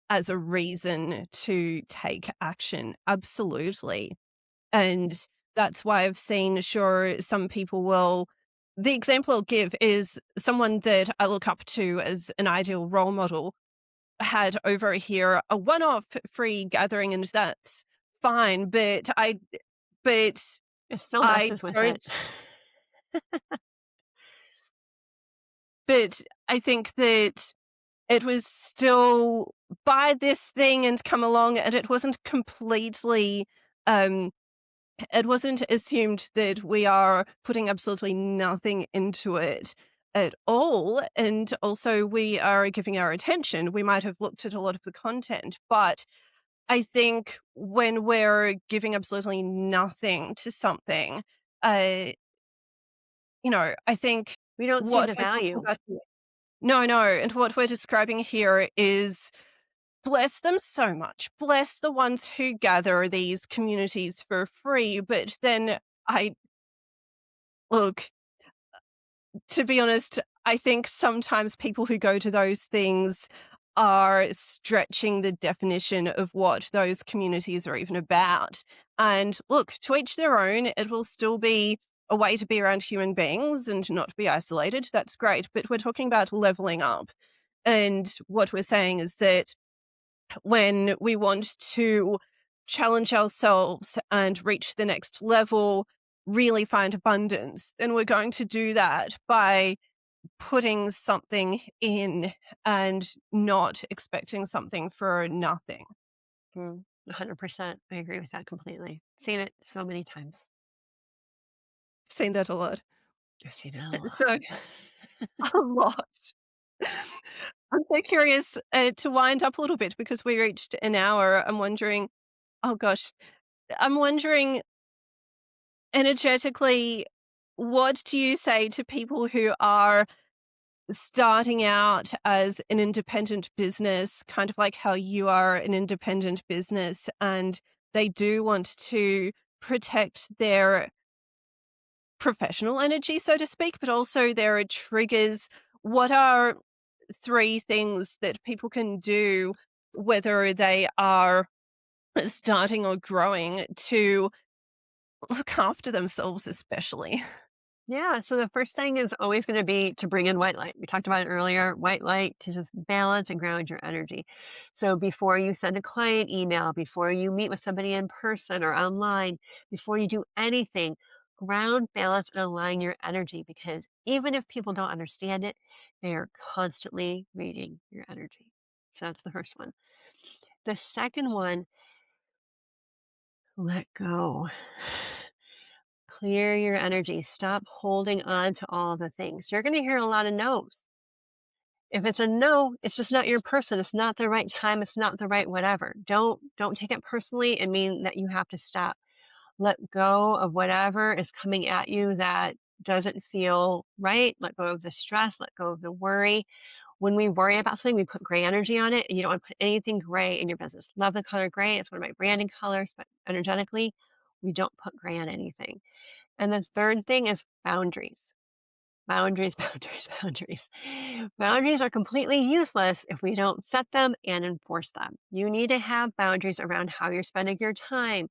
as a reason to take action. Absolutely. And that's why I've seen, sure, some people will. The example I'll give is someone that I look up to as an ideal role model had over here a one off free gathering, and that's fine. But It still I messes with it. don't, but I think that it was still buy this thing and come along, and it wasn't completely, um, it wasn't assumed that we are putting absolutely nothing into it at all. And also, we are giving our attention. We might have looked at a lot of the content, but I think when we're giving absolutely nothing to something, uh, I think We don't see what the we're talking value. about here. No, no. And what we're describing here is bless them so much. Bless the ones who gather these communities for free. But then I look, to be honest, I think sometimes people who go to those things are stretching the definition of what those communities are even about. And look, to each their own, it will still be a way to be around human beings and not be isolated. That's great. But we're talking about leveling up. And what we're saying is that when we want to challenge ourselves and reach the next level, really find abundance, then we're going to do that by putting something in and not expecting something for nothing. 100%. I agree with that completely. Seen it so many times. I've seen that a lot. I've seen it a lot. So, a lot. I'm so curious to wind up a little bit because we reached an hour. I'm wondering, oh gosh, I'm wondering energetically, what do you say to people who are starting out as an independent business, kind of like how you are an independent business, and they do want to protect their professional energy, so to speak, but also there are triggers. What are three things that people can do, whether they are starting or growing to look after themselves, especially? Yeah, so the first thing is always going to be to bring in white light. We talked about it earlier, white light to just balance and ground your energy. So before you send a client email, before you meet with somebody in person or online, before you do anything, ground, balance, and align your energy because even if people don't understand it, they are constantly reading your energy. So that's the first one. The second one, let go. Clear your energy. Stop holding on to all the things. You're going to hear a lot of no's. If it's a no, it's just not your person. It's not the right time. It's not the right whatever. Don't take it personally and mean that you have to stop. Let go of whatever is coming at you that doesn't feel right. Let go of the stress. Let go of the worry. When we worry about something, we put gray energy on it, and you don't want to put anything gray in your business. Love the color gray. It's one of my branding colors, but energetically, we don't put gray on anything. And the third thing is boundaries. Boundaries, boundaries, boundaries. Boundaries are completely useless if we don't set them and enforce them. You need to have boundaries around how you're spending your time.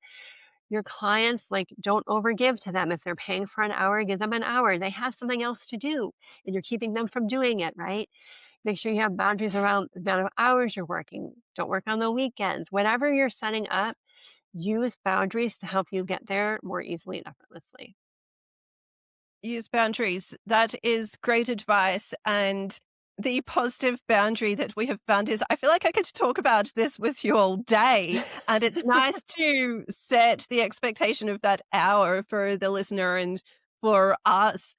Your clients, like, don't overgive to them. If they're paying for an hour, give them an hour. They have something else to do, and you're keeping them from doing it, right? Make sure you have boundaries around the amount of hours you're working. Don't work on the weekends. Whatever you're setting up, use boundaries to help you get there more easily and effortlessly. Use boundaries. That is great advice. And the positive boundary that we have found is I feel like I could talk about this with you all day. And it's nice to set the expectation of that hour for the listener and for us.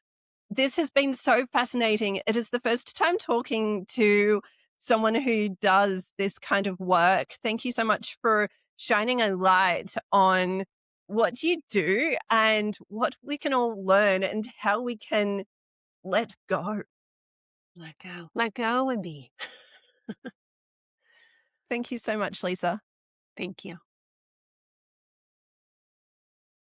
This has been so fascinating. It is the first time talking to someone who does this kind of work. Thank you so much for shining a light on what you do and what we can all learn and how we can let go. Let go. Let go and be. Thank you so much, Lisa. Thank you.